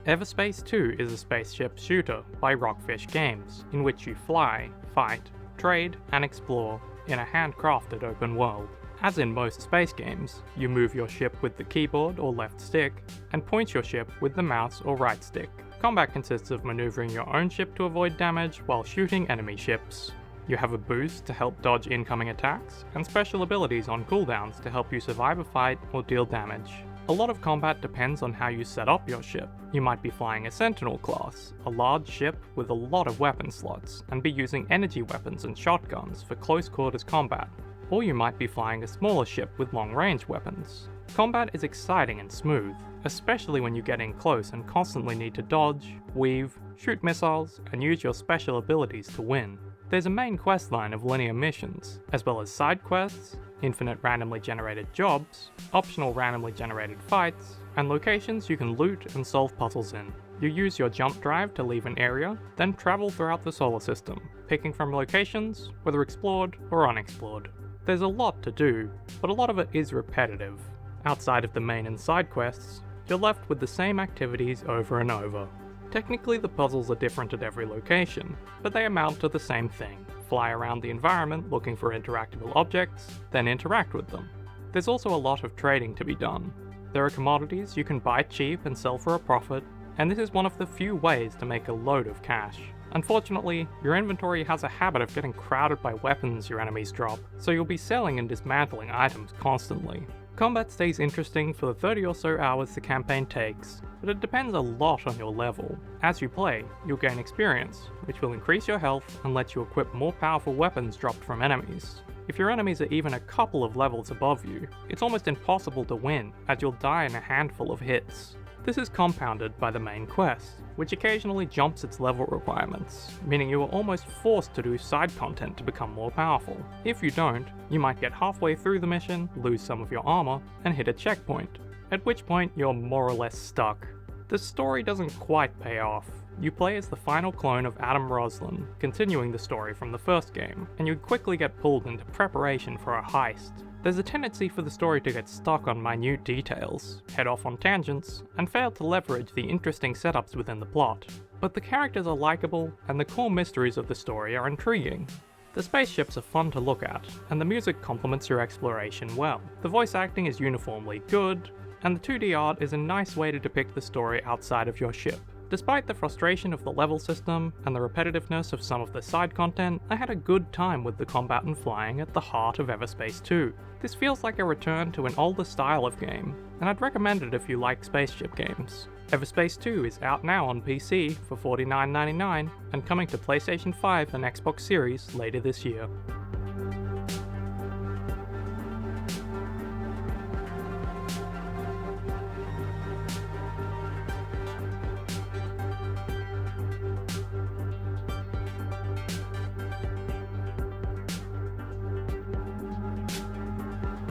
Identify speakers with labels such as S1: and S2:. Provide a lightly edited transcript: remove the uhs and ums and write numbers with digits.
S1: Everspace 2 is a spaceship shooter by Rockfish Games, in which you fly, fight, trade, and explore in a handcrafted open world. As in most space games, you move your ship with the keyboard or left stick, and point your ship with the mouse or right stick. Combat consists of maneuvering your own ship to avoid damage while shooting enemy ships. You have a boost to help dodge incoming attacks, and special abilities on cooldowns to help you survive a fight or deal damage. A lot of combat depends on how you set up your ship. You might be flying a Sentinel class, a large ship with a lot of weapon slots, and be using energy weapons and shotguns for close quarters combat. Or you might be flying a smaller ship with long range weapons. Combat is exciting and smooth, especially when you get in close and constantly need to dodge, weave, shoot missiles, and use your special abilities to win. There's a main questline of linear missions, as well as side quests, infinite randomly generated jobs, optional randomly generated fights, and locations you can loot and solve puzzles in. You use your jump drive to leave an area, then travel throughout the solar system, picking from locations, whether explored or unexplored. There's a lot to do, but a lot of it is repetitive. Outside of the main and side quests, you're left with the same activities over and over. Technically the puzzles are different at every location, but they amount to the same thing. Fly around the environment looking for interactable objects, then interact with them. There's also a lot of trading to be done. There are commodities you can buy cheap and sell for a profit, and this is one of the few ways to make a load of cash. Unfortunately, your inventory has a habit of getting crowded by weapons your enemies drop, so you'll be selling and dismantling items constantly. Combat stays interesting for the 30 or so hours the campaign takes, but it depends a lot on your level. As you play, you'll gain experience, which will increase your health and let you equip more powerful weapons dropped from enemies. If your enemies are even a couple of levels above you, it's almost impossible to win, as you'll die in a handful of hits. This is compounded by the main quest, which occasionally jumps its level requirements, meaning you are almost forced to do side content to become more powerful. If you don't, you might get halfway through the mission, lose some of your armor, and hit a checkpoint, at which point you're more or less stuck. The story doesn't quite pay off. You play as the final clone of Adam Roslin, continuing the story from the first game, and you quickly get pulled into preparation for a heist. There's a tendency for the story to get stuck on minute details, head off on tangents, and fail to leverage the interesting setups within the plot. But the characters are likable, and the core mysteries of the story are intriguing. The spaceships are fun to look at, and the music complements your exploration well. The voice acting is uniformly good, and the 2D art is a nice way to depict the story outside of your ship. Despite the frustration of the level system and the repetitiveness of some of the side content, I had a good time with the combat and flying at the heart of Everspace 2. This feels like a return to an older style of game, and I'd recommend it if you like spaceship games. Everspace 2 is out now on PC for $49.99 and coming to PlayStation 5 and Xbox Series later this year.